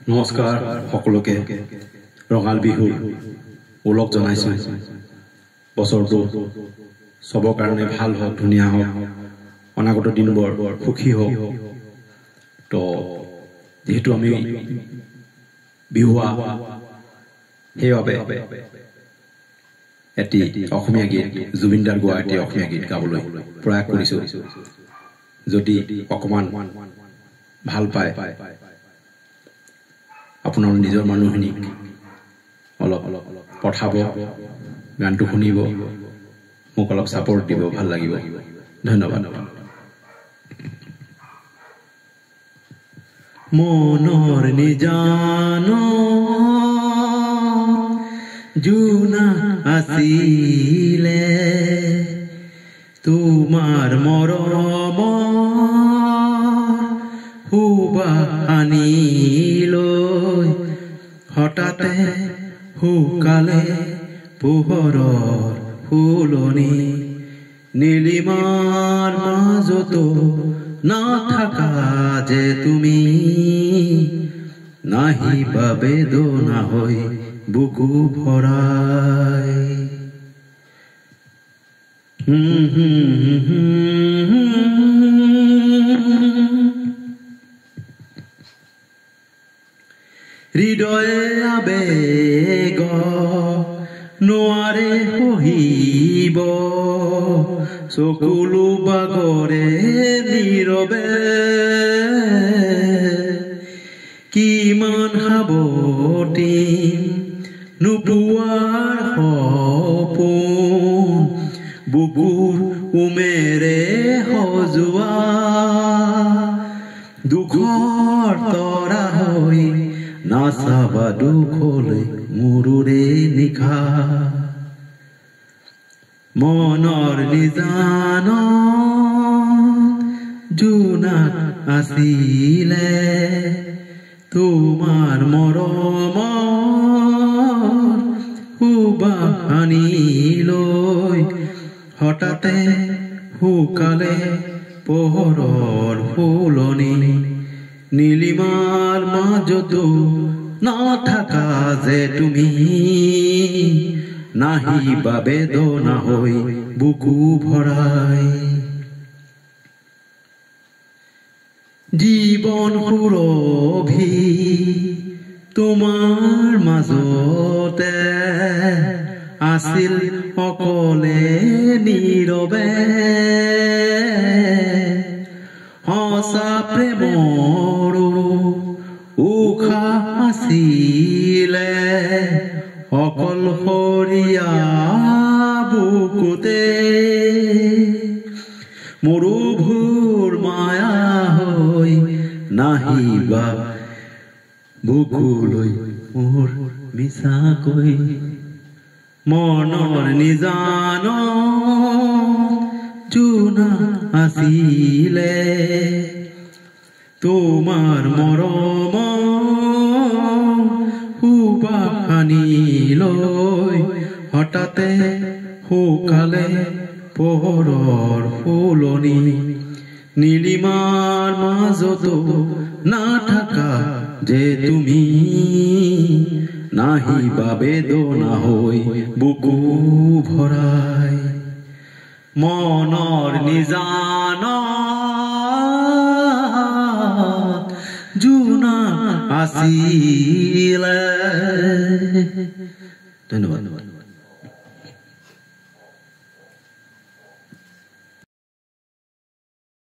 নমস্কাৰ সকলোকে ৰঙাল বিহুৰ ওলগ জনাইছো বছৰটো সবৰ কাৰণে ভাল হওক ধুনিয়া হওক অনাগত দিনবোৰ সুখী হওক তো যেহেতু আমি বিহুৱা সেইবাবে এটি অসমীয়া গীত জুবিনদাৰ গোৱা এটি অসমীয়া গীত গাবলৈ প্ৰয়াস কৰিছো যদি অকমান ভাল পায় আপোনাৰ নিজৰ মানুহখিনিক অলপ পঠাব গানটো শুনিব মোক অলপ সাপোৰ্ট দিব ভাল লাগিব ধন্যবাদ মনৰ নিজানো জুনা আছিলে তোমাৰ মৰম হুবাহানিলৈ হঠাতে হুকালে পোহৰৰ ফুলনি নীলিমাৰ মাজতো নাথাকা যে তুমি নাহিবা বেদনা হৈ বুকু ভৰাই হৃদয়ে আবেগ নোৱাৰে সহিব চকুলো বাগৰে নীৰৱে কিমান সাৱটি নোপোৱাৰ সপোন বুকুৰ উমেৰে সজোৱা দুখৰ তৰা হৈ নাচাবা দুখলৈ মোৰে নিশা মনৰ নিজান জোনা আছিলে তোমাৰ মৰম হুবাহানিলৈ হঠাতে হুকালে পোহৰৰ ফুলনি নীলিমাৰ মাজতো নাথাকা যে তুমি নাহিবা বেদনা হৈ বুকু ভৰাই জীৱন সুৰভি তোমাৰ মাজতে আছিল অকলে নীৰৱে সঁচা প্ৰেমৰো উশাহ আছিলে অকলশৰীয়া বুকুতে মৰুভূৰ মায়া হৈ নাহিবা বুকুলৈ মোৰ মিছাকৈ মনৰ নিজান জোনা আছিলে তোমাৰ মৰম হুবাহানিলৈ হঠাতে হুকালে পোহৰৰ ফুলনি নীলিমাৰ মাজতো নাথাকা যে তুমি নাহিবা বেদনা হৈ বুকু ভৰাই মনৰ নিজান জোনা আছিলে ধন্যবাদ